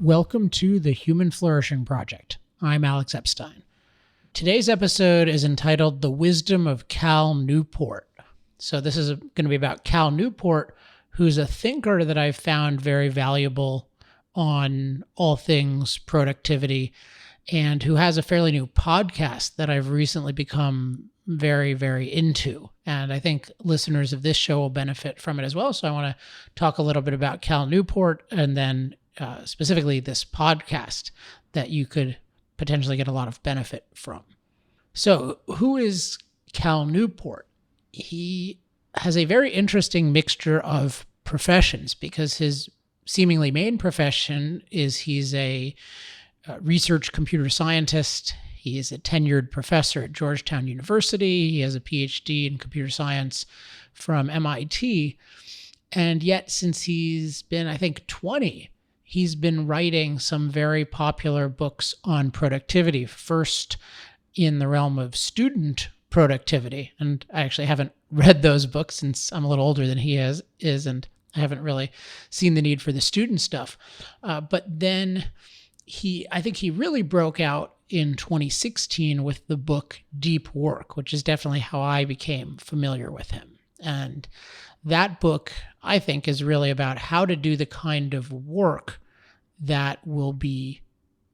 Welcome to the Human Flourishing Project. I'm Alex Epstein. Today's episode is entitled The Wisdom of Cal Newport. So this is going to be about Cal Newport, who's a thinker that I've found very valuable on all things productivity and who has a fairly new podcast that I've recently become very, very into. And I think listeners of this show will benefit from it as well. So I want to talk a little bit about Cal Newport and then specifically this podcast that you could potentially get a lot of benefit from. So who is Cal Newport? He has a very interesting mixture of professions because his seemingly main profession is he's a research computer scientist. He is a tenured professor at Georgetown University. He has a PhD in computer science from MIT. And yet since he's been, I think, 20, he's been writing some very popular books on productivity, first in the realm of student productivity. And I actually haven't read those books since I'm a little older than he is and I haven't really seen the need for the student stuff. But then I think he really broke out in 2016 with the book Deep Work, which is definitely how I became familiar with him. And that book, I think, is really about how to do the kind of work that will be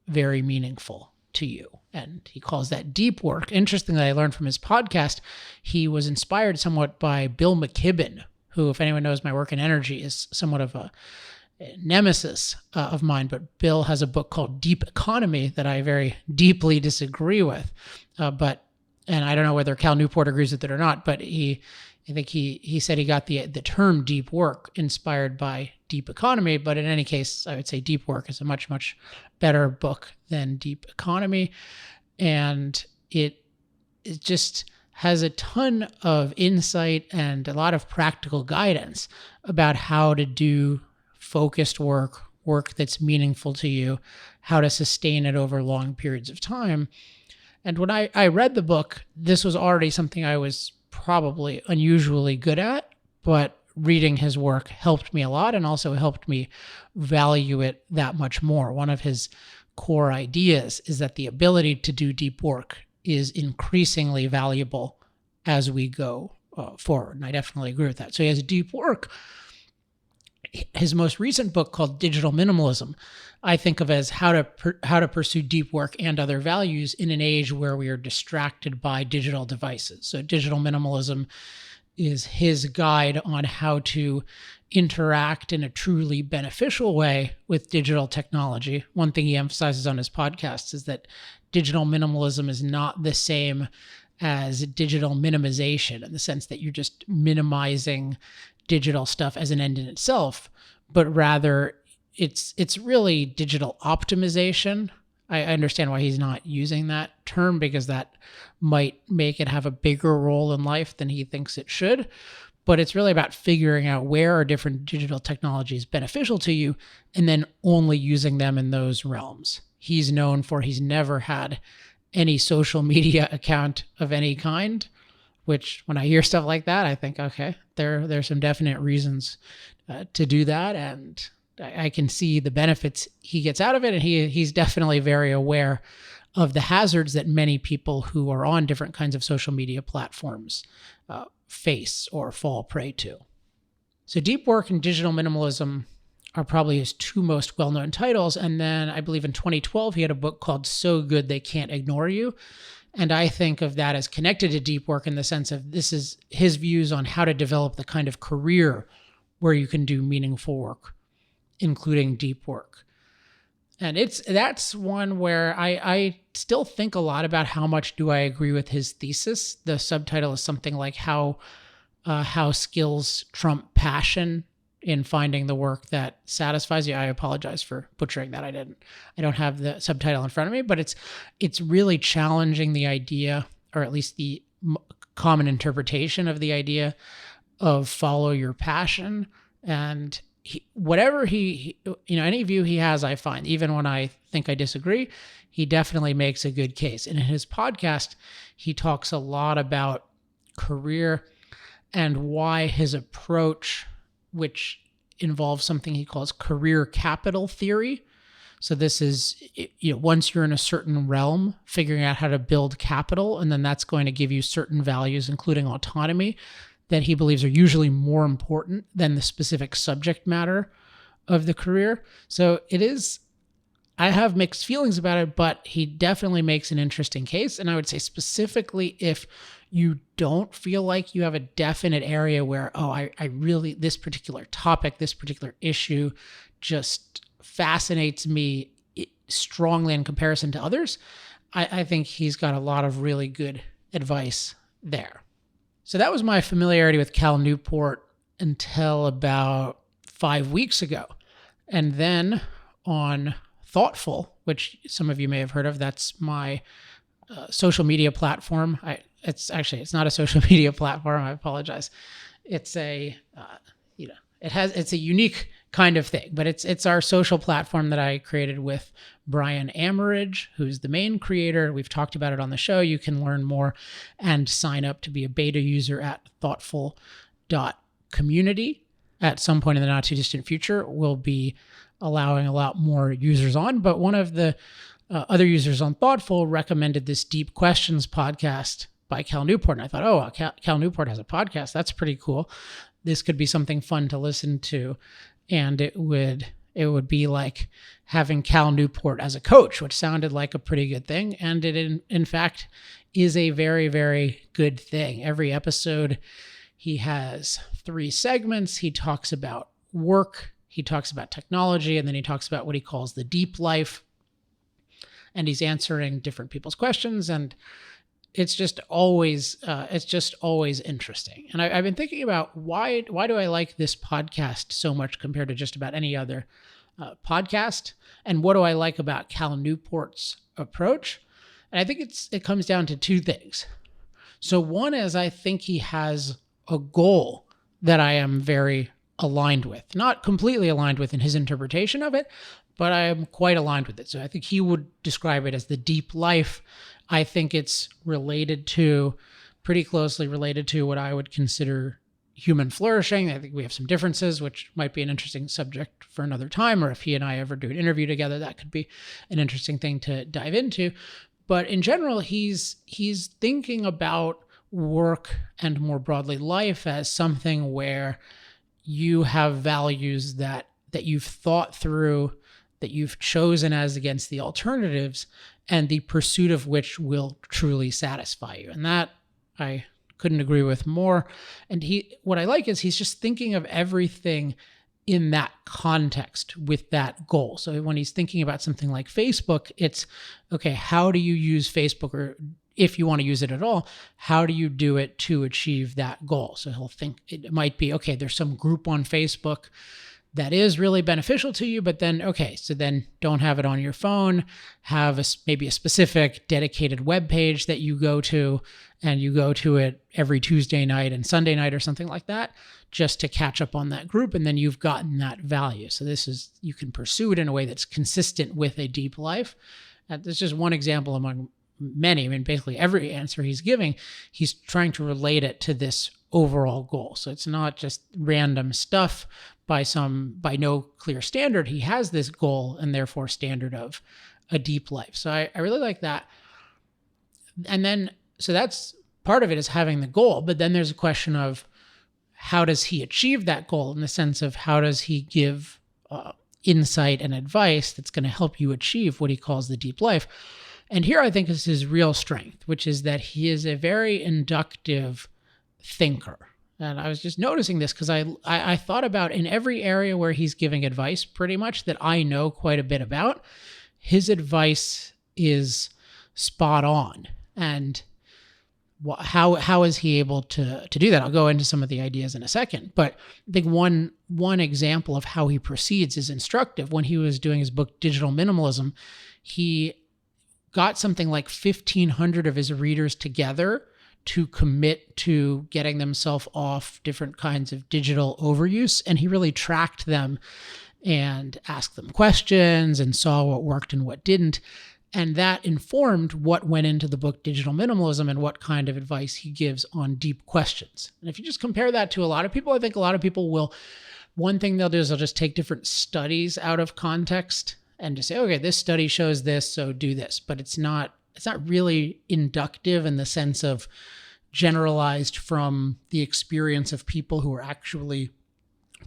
very meaningful to you. And he calls that deep work. Interestingly, I learned from his podcast, he was inspired somewhat by Bill McKibben, who, if anyone knows my work in energy, is somewhat of a nemesis of mine. But Bill has a book called Deep Economy that I very deeply disagree with. And I don't know whether Cal Newport agrees with it or not, but I think he said he got the term deep work inspired by Deep Economy, but in any case, I would say Deep Work is a much, much better book than Deep Economy. And it just has a ton of insight and a lot of practical guidance about how to do focused work that's meaningful to you, how to sustain it over long periods of time. And when I read the book, this was already something I was probably unusually good at, but reading his work helped me a lot and also helped me value it that much more. One of his core ideas is that the ability to do deep work is increasingly valuable as we go forward. And I definitely agree with that. So he has Deep Work. His most recent book called Digital Minimalism, I think of as how to pursue deep work and other values in an age where we are distracted by digital devices. So Digital Minimalism is his guide on how to interact in a truly beneficial way with digital technology. One thing he emphasizes on his podcast is that digital minimalism is not the same as digital minimization in the sense that you're just minimizing digital stuff as an end in itself, but rather it's really digital optimization. I understand why he's not using that term because that might make it have a bigger role in life than he thinks it should. But it's really about figuring out where are different digital technologies beneficial to you and then only using them in those realms. He's known for he's never had any social media account of any kind, which when I hear stuff like that, I think, okay, there's some definite reasons to do that. And I can see the benefits he gets out of it. And he's definitely very aware of the hazards that many people who are on different kinds of social media platforms face or fall prey to. So Deep Work and Digital Minimalism are probably his two most well-known titles. And then I believe in 2012, he had a book called So Good They Can't Ignore You. And I think of that as connected to Deep Work in the sense of this is his views on how to develop the kind of career where you can do meaningful work, including deep work. And that's one where I still think a lot about how much do I agree with his thesis. The subtitle is something like how skills trump passion in finding the work that satisfies you. I apologize for butchering that. I don't have the subtitle in front of me, but it's really challenging the idea, or at least the common interpretation of the idea of follow your passion. And any view he has, I find, even when I think I disagree, he definitely makes a good case. And in his podcast, he talks a lot about career and why his approach, which involves something he calls career capital theory. So this is, once you're in a certain realm, figuring out how to build capital, and then that's going to give you certain values, including autonomy, that he believes are usually more important than the specific subject matter of the career. So I have mixed feelings about it, but he definitely makes an interesting case. And I would say specifically if you don't feel like you have a definite area where, I really, this particular topic, this particular issue just fascinates me strongly in comparison to others, I think he's got a lot of really good advice there. So that was my familiarity with Cal Newport until about 5 weeks ago. And then on Thoughtful, which some of you may have heard of, that's my social media platform. It's not a social media platform. I apologize. It's it's a unique kind of thing, but it's our social platform that I created with Brian Amerige, who's the main creator. We've talked about it on the show. You can learn more and sign up to be a beta user at thoughtful.community. At some point in the not too distant future, we'll be allowing a lot more users on, but one of the other users on Thoughtful recommended this Deep Questions podcast by Cal Newport. And I thought, Cal Newport has a podcast. That's pretty cool. This could be something fun to listen to. And it would be like having Cal Newport as a coach, which sounded like a pretty good thing. And it, in fact, is a very, very good thing. Every episode, he has 3 segments. He talks about work, he talks about technology, and then he talks about what he calls the deep life. And he's answering different people's questions. And it's just always interesting. And I've been thinking about why do I like this podcast so much compared to just about any other podcast? And what do I like about Cal Newport's approach? And I think it comes down to 2 things. So one is I think he has a goal that I am very aligned with. Not completely aligned with in his interpretation of it, but I am quite aligned with it. So I think he would describe it as the deep life. I think it's pretty closely related to what I would consider human flourishing. I think we have some differences, which might be an interesting subject for another time, or if he and I ever do an interview together, that could be an interesting thing to dive into. But in general, he's thinking about work and more broadly life as something where you have values that you've thought through, that you've chosen as against the alternatives, and the pursuit of which will truly satisfy you. And that I couldn't agree with more. And what I like is he's just thinking of everything in that context with that goal. So when he's thinking about something like Facebook, it's, okay, how do you use Facebook? Or if you want to use it at all, how do you do it to achieve that goal? So he'll think it might be, okay, there's some group on Facebook that is really beneficial to you, but then, okay, so then don't have it on your phone, have maybe a specific dedicated web page that you go to, and you go to it every Tuesday night and Sunday night or something like that, just to catch up on that group, and then you've gotten that value. So you can pursue it in a way that's consistent with a deep life. There's just one example among many. I mean, basically every answer he's giving, he's trying to relate it to this overall goal. So it's not just random stuff by no clear standard. He has this goal and therefore standard of a deep life. So I really like that. And then, so that's part of it, is having the goal. But then there's a question of how does he achieve that goal, in the sense of how does he give insight and advice that's going to help you achieve what he calls the deep life. And here I think is his real strength, which is that he is a very inductive thinker. And I was just noticing this because I thought about, in every area where he's giving advice pretty much that I know quite a bit about, his advice is spot on. And how is he able to do that? I'll go into some of the ideas in a second. But I think one example of how he proceeds is instructive. When he was doing his book, Digital Minimalism, he got something like 1,500 of his readers together to commit to getting themselves off different kinds of digital overuse. And he really tracked them and asked them questions and saw what worked and what didn't. And that informed what went into the book Digital Minimalism and what kind of advice he gives on deep questions. And if you just compare that to a lot of people, I think a lot of people one thing they'll do is they'll just take different studies out of context and just say, okay, this study shows this, so do this. But it's not really inductive in the sense of generalized from the experience of people who are actually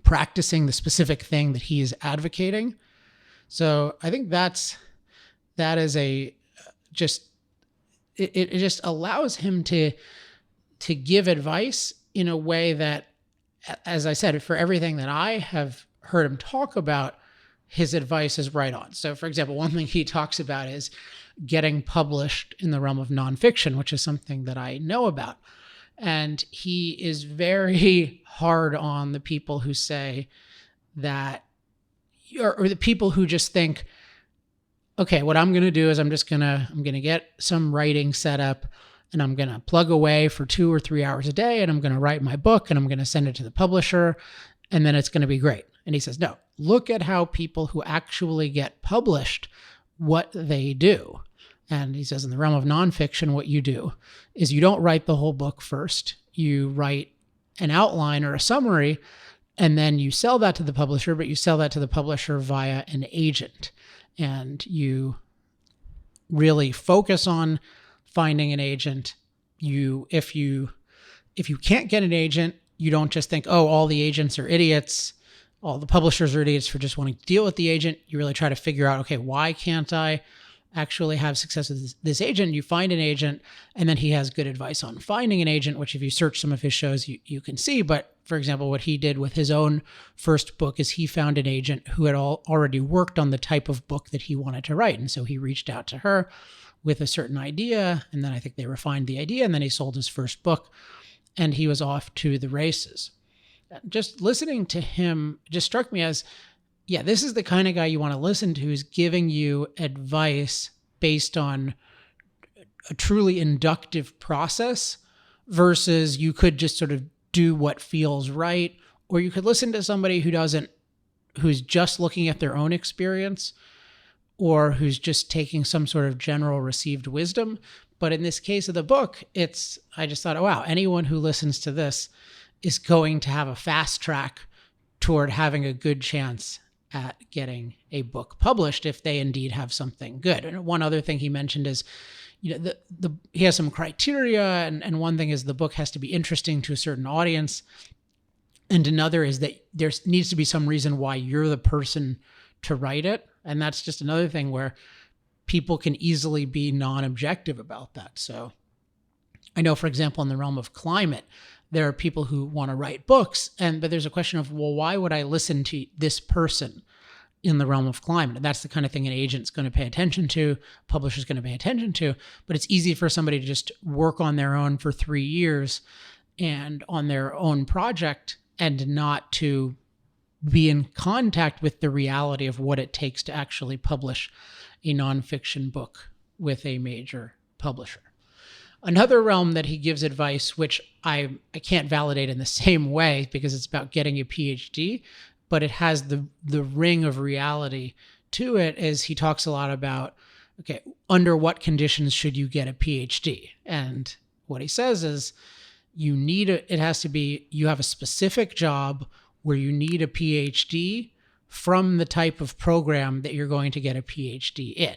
practicing the specific thing that he is advocating. So I think that is it just allows him to give advice in a way that, as I said, for everything that I have heard him talk about, his advice is right on. So for example, one thing he talks about is getting published in the realm of nonfiction, which is something that I know about. And he is very hard on the people who say that, or the people who just think, okay, what I'm going to do is I'm going to get some writing set up, and I'm going to plug away for 2 or 3 hours a day, and I'm going to write my book, and I'm going to send it to the publisher, and then it's going to be great. And he says, no, look at how people who actually get published, what they do. And he says, in the realm of nonfiction, what you do is you don't write the whole book first. You write an outline or a summary, and then you sell that to the publisher, but you sell that to the publisher via an agent. And you really focus on finding an agent. If you can't get an agent, you don't just think, oh, all the agents are idiots. All the publishers are idiots for just wanting to deal with the agent. You really try to figure out, okay, why can't I actually have success with this agent? You find an agent, and then he has good advice on finding an agent, which if you search some of his shows, you can see. But for example, what he did with his own first book is he found an agent who had already worked on the type of book that he wanted to write. And so he reached out to her with a certain idea, and then I think they refined the idea, and then he sold his first book, and he was off to the races. Just listening to him just struck me as, yeah, this is the kind of guy you want to listen to, who's giving you advice based on a truly inductive process versus you could just sort of do what feels right, or you could listen to somebody who's just looking at their own experience, or who's just taking some sort of general received wisdom. But in this case of the book, I just thought, oh, wow, anyone who listens to this is going to have a fast track toward having a good chance at getting a book published if they indeed have something good. And one other thing he mentioned is, he has some criteria, and one thing is the book has to be interesting to a certain audience, and another is that there needs to be some reason why you're the person to write it. And that's just another thing where people can easily be non-objective about that. So I know, for example, in the realm of climate, there are people who want to write books, but there's a question of, well, why would I listen to this person in the realm of climate? And that's the kind of thing an agent's going to pay attention to, publisher's going to pay attention to. But it's easy for somebody to just work on their own for 3 years and on their own project and not to be in contact with the reality of what it takes to actually publish a nonfiction book with a major publisher. Another realm that he gives advice, which I can't validate in the same way because it's about getting a PhD, but it has the ring of reality to it, is he talks a lot about, okay, under what conditions should you get a PhD? And what he says is you have a specific job where you need a PhD from the type of program that you're going to get a PhD in.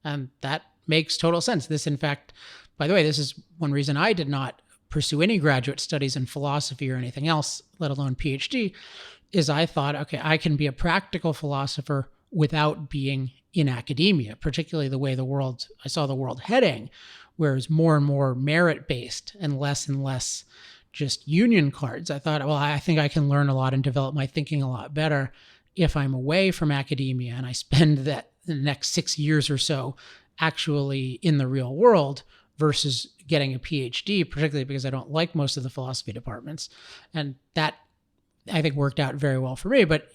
And that makes total sense. This, in fact, by the way, this is one reason I did not pursue any graduate studies in philosophy or anything else, let alone PhD, is I thought, okay, I can be a practical philosopher without being in academia, particularly the way I saw the world heading, where it's more and more merit-based and less just union cards. I thought, well, I think I can learn a lot and develop my thinking a lot better if I'm away from academia and I spend the next 6 years or so actually in the real world versus getting a PhD, particularly because I don't like most of the philosophy departments. And that, I think, worked out very well for me. But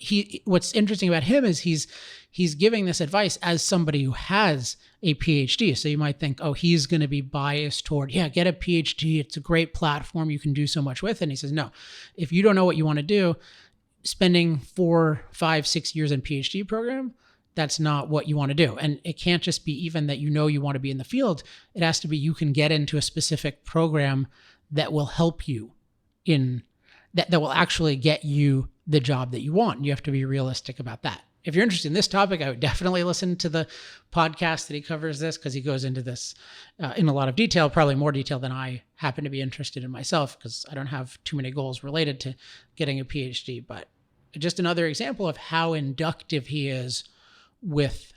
what's interesting about him is he's giving this advice as somebody who has a PhD. So you might think, oh, he's going to be biased toward, get a PhD. It's a great platform. You can do so much with it. And he says, no, if you don't know what you want to do, spending 4, 5, 6 years in PhD program, that's not what you want to do. And it can't just be even that you want to be in the field. It has to be you can get into a specific program that will help you that will actually get you the job that you want. You have to be realistic about that. if you're interested in this topic, I would definitely listen to the podcast that he covers this, because he goes into this in a lot of detail, probably more detail than I happen to be interested in myself, because I don't have too many goals related to getting a PhD. But just another example of how inductive he is with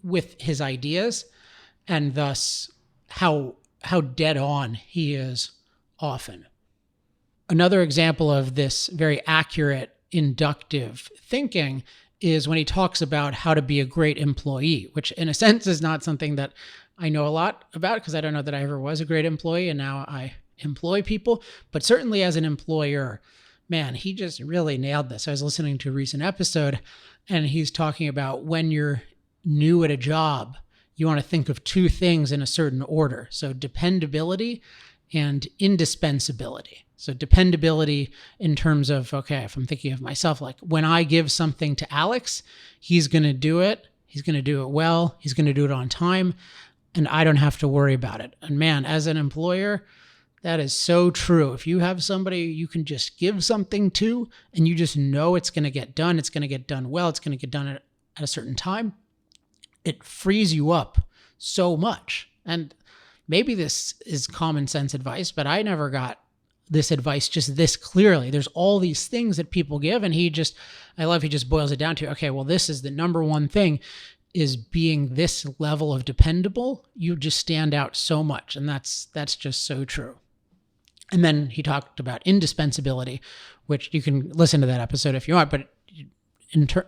with his ideas, and thus how dead on he is often. Another example of this very accurate inductive thinking is when he talks about how to be a great employee, which in a sense is not something that I know a lot about, because I don't know that I ever was a great employee and now I employ people. But certainly as an employer, man, he just really nailed this. I was listening to a recent episode and he's talking about when you're new at a job, you want to think of two things in a certain order. So dependability and indispensability. So dependability in terms of, okay, if I'm thinking of myself, like when I give something to Alex, he's going to do it. He's going to do it well. He's going to do it on time. And I don't have to worry about it. And man, as an employer, that is so true. If you have somebody you can just give something to and you just know it's going to get done, it's going to get done well, it's going to get done at a certain time, it frees you up so much. And maybe this is common sense advice, but I never got this advice just this clearly. There's all these things that people give, and he just boils it down to, okay, well, this is the number one thing, is being this level of dependable. You just stand out so much, and that's just so true. And then he talked about indispensability, which you can listen to that episode if you want, but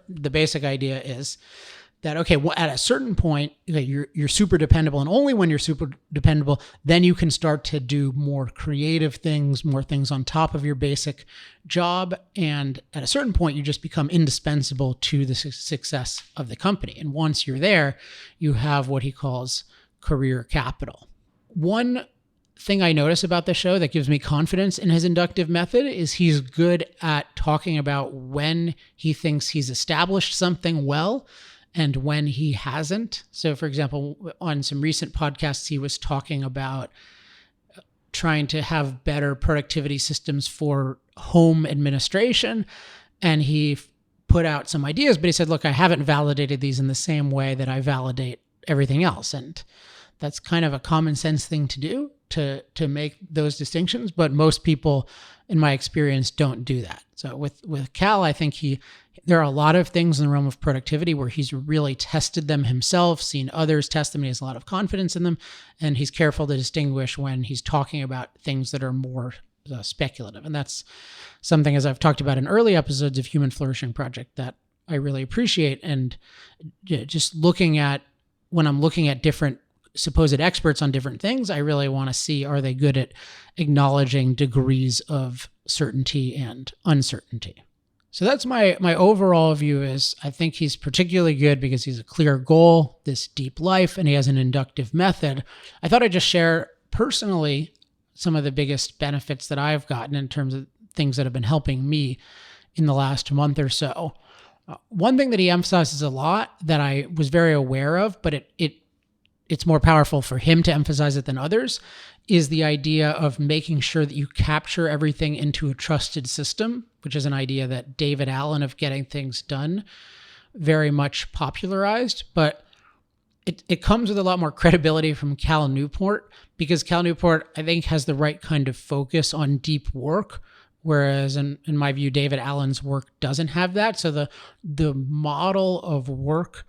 the basic idea is that, okay, well, at a certain point, you're super dependable, and only when you're super dependable, then you can start to do more creative things, more things on top of your basic job. And at a certain point, you just become indispensable to the success of the company. And once you're there, you have what he calls career capital. One thing I notice about the show that gives me confidence in his inductive method is he's good at talking about when he thinks he's established something well and when he hasn't. So for example, on some recent podcasts, he was talking about trying to have better productivity systems for home administration. And he put out some ideas, but he said, look, I haven't validated these in the same way that I validate everything else. And that's kind of a common sense thing to do, to make those distinctions. But most people, in my experience, don't do that. So with Cal, I think there are a lot of things in the realm of productivity where he's really tested them himself, seen others test them, and he has a lot of confidence in them. And he's careful to distinguish when he's talking about things that are more speculative. And that's something, as I've talked about in early episodes of Human Flourishing Project, that I really appreciate. And just when I'm looking at different supposed experts on different things, I really want to see, are they good at acknowledging degrees of certainty and uncertainty? So that's my overall view. Is I think he's particularly good because he's a clear goal, this deep life, and he has an inductive method. I thought I'd just share personally some of the biggest benefits that I've gotten in terms of things that have been helping me in the last month or so. One thing that he emphasizes a lot that I was very aware of, but it's more powerful for him to emphasize it than others, is the idea of making sure that you capture everything into a trusted system, which is an idea that David Allen of Getting Things Done very much popularized. But it comes with a lot more credibility from Cal Newport, because Cal Newport, I think, has the right kind of focus on deep work, whereas in my view, David Allen's work doesn't have that. So the model of work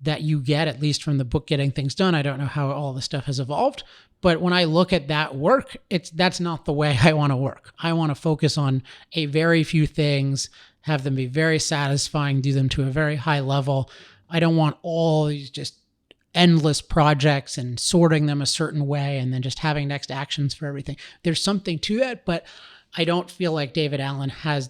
that you get, at least from the book Getting Things Done, I don't know how all this stuff has evolved, but when I look at that work, that's not the way I want to work. I want to focus on a very few things, have them be very satisfying, do them to a very high level. I don't want all these just endless projects and sorting them a certain way and then just having next actions for everything. There's something to that, but I don't feel like David Allen has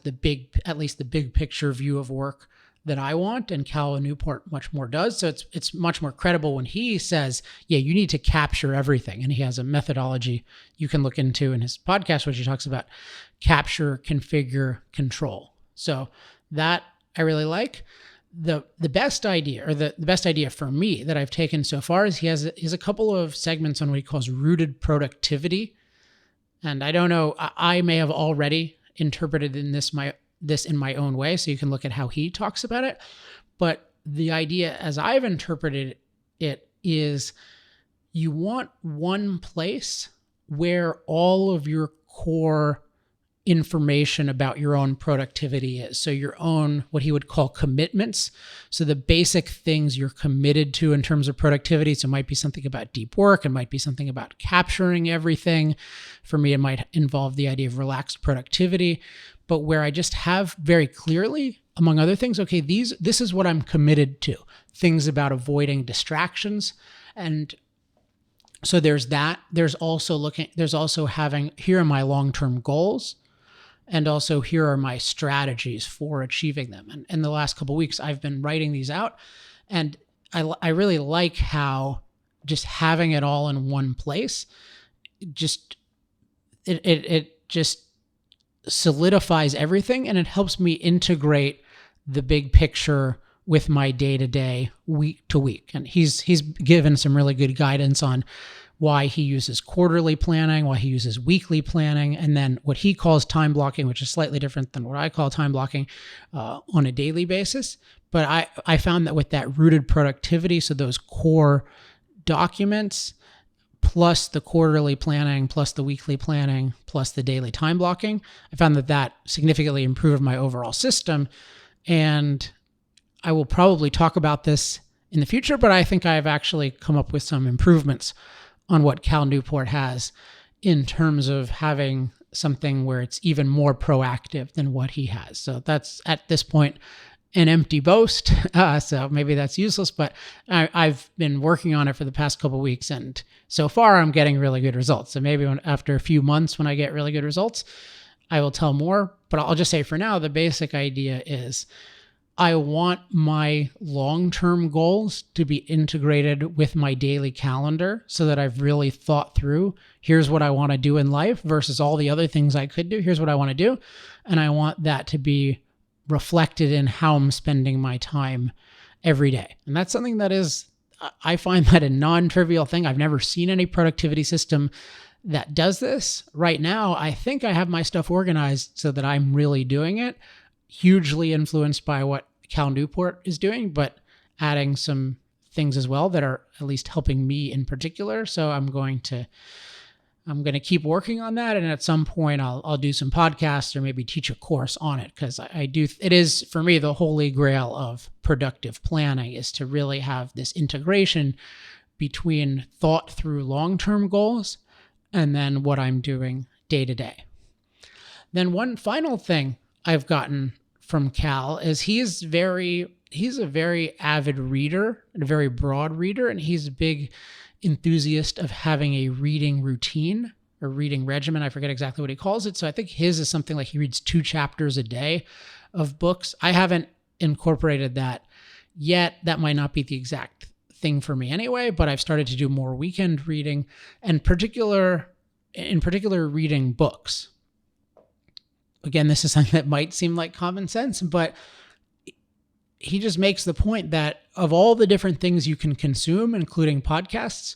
at least the big picture view of work that I want, and Cal Newport much more does. So it's much more credible when he says, yeah, you need to capture everything. And he has a methodology you can look into in his podcast, which he talks about capture, configure, control. So that I really like. The best idea, or the best idea for me that I've taken so far, is he has a couple of segments on what he calls rooted productivity. And I don't know, I may have already interpreted in this this in my own way, so you can look at how he talks about it. But the idea, as I've interpreted it, is you want one place where all of your core information about your own productivity is. So your own, what he would call commitments. So the basic things you're committed to in terms of productivity. So it might be something about deep work. It might be something about capturing everything. For me, it might involve the idea of relaxed productivity, but where I just have very clearly, among other things, okay, this is what I'm committed to. Things about avoiding distractions. And so there's that. There's also having, here are my long-term goals. And also, here are my strategies for achieving them. And in the last couple of weeks, I've been writing these out. And I really like how just having it all in one place, it just solidifies everything. And it helps me integrate the big picture with my day-to-day, week to week. And he's given some really good guidance on why he uses quarterly planning, why he uses weekly planning, and then what he calls time blocking, which is slightly different than what I call time blocking on a daily basis. But I found that with that rooted productivity, so those core documents, plus the quarterly planning, plus the weekly planning, plus the daily time blocking, I found that significantly improved my overall system. And I will probably talk about this in the future, but I think I've actually come up with some improvements on what Cal Newport has in terms of having something where it's even more proactive than what he has. So that's, at this point, an empty boast. So maybe that's useless, but I've been working on it for the past couple of weeks, and so far I'm getting really good results. So maybe after a few months, when I get really good results, I will tell more. But I'll just say for now, the basic idea is I want my long-term goals to be integrated with my daily calendar so that I've really thought through, here's what I want to do in life versus all the other things I could do. Here's what I want to do. And I want that to be reflected in how I'm spending my time every day. And that's something that I find that a non-trivial thing. I've never seen any productivity system that does this. Right now, I think I have my stuff organized so that I'm really doing it. Hugely influenced by what Cal Newport is doing, but adding some things as well that are at least helping me in particular. So I'm going to keep working on that, and at some point I'll do some podcasts or maybe teach a course on it, because it is for me the holy grail of productive planning, is to really have this integration between thought through long-term goals and then what I'm doing day to day. Then one final thing I've gotten from Cal is he's a very avid reader and a very broad reader, and he's a big enthusiast of having a reading routine or reading regimen. I forget exactly what he calls it. So I think his is something like he reads 2 chapters a day of books. I haven't incorporated that yet. That might not be the exact thing for me anyway, but I've started to do more weekend reading, and in particular reading books. Again, this is something that might seem like common sense, but he just makes the point that of all the different things you can consume, including podcasts,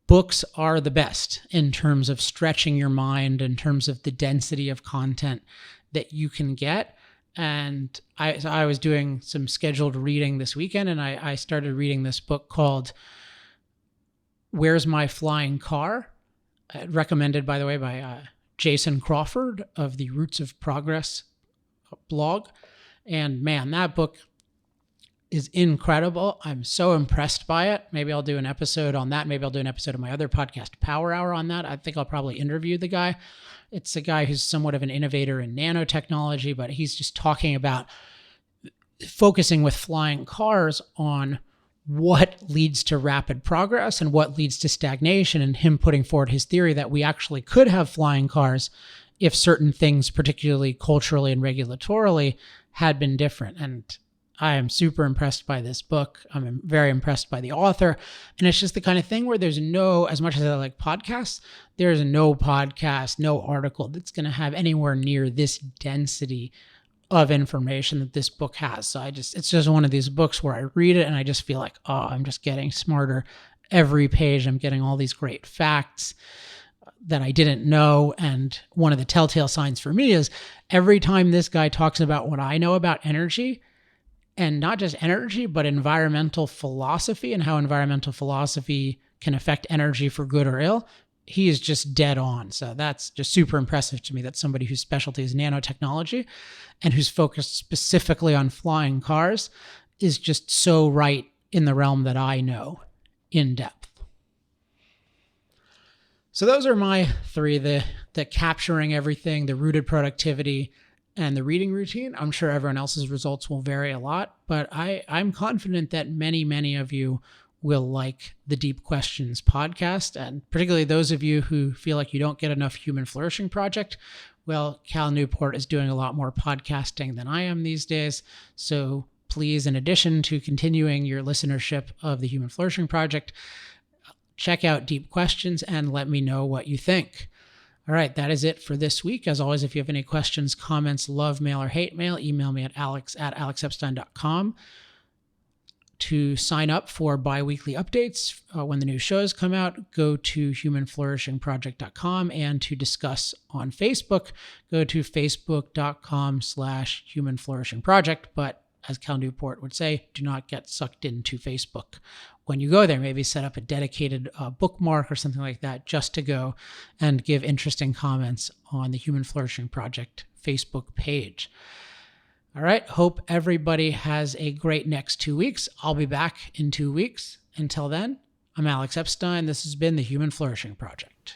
books are the best in terms of stretching your mind, in terms of the density of content that you can get. And I was doing some scheduled reading this weekend, and I started reading this book called Where's My Flying Car? Recommended, by the way, by Jason Crawford of the Roots of Progress blog. And man, that book is incredible. I'm so impressed by it. Maybe I'll do an episode on that. Maybe I'll do an episode of my other podcast, Power Hour, on that. I think I'll probably interview the guy. It's a guy who's somewhat of an innovator in nanotechnology, but he's just talking about focusing with flying cars on what leads to rapid progress and what leads to stagnation, and him putting forward his theory that we actually could have flying cars if certain things, particularly culturally and regulatorily, had been different. And I am super impressed by this book. I'm very impressed by the author. And it's just the kind of thing where there's as much as I like podcasts, there's no podcast, no article that's going to have anywhere near this density of information that this book has. So it's just one of these books where I read it and I just feel like, oh, I'm just getting smarter every page. I'm getting all these great facts. that I didn't know. And one of the telltale signs for me is every time this guy talks about what I know about energy, and not just energy, but environmental philosophy and how environmental philosophy can affect energy for good or ill, he is just dead on. So that's just super impressive to me that somebody whose specialty is nanotechnology and who's focused specifically on flying cars is just so right in the realm that I know in depth. So those are my three, the capturing everything, the rooted productivity, and the reading routine. I'm sure everyone else's results will vary a lot, but I'm confident that many, many of you will like the Deep Questions podcast, and particularly those of you who feel like you don't get enough Human Flourishing Project. Well, Cal Newport is doing a lot more podcasting than I am these days. So please, in addition to continuing your listenership of the Human Flourishing Project, check out Deep Questions and let me know what you think. All right, that is it for this week. As always, if you have any questions, comments, love mail, or hate mail, email me at alex@alexepstein.com. To sign up for bi-weekly updates when the new shows come out, go to humanflourishingproject.com, and to discuss on Facebook, go to facebook.com/humanflourishingproject. But as Cal Newport would say, do not get sucked into Facebook. When you go there, maybe set up a dedicated bookmark or something like that just to go and give interesting comments on the Human Flourishing Project Facebook page. All right. Hope everybody has a great next 2 weeks. I'll be back in 2 weeks. Until then, I'm Alex Epstein. This has been the Human Flourishing Project.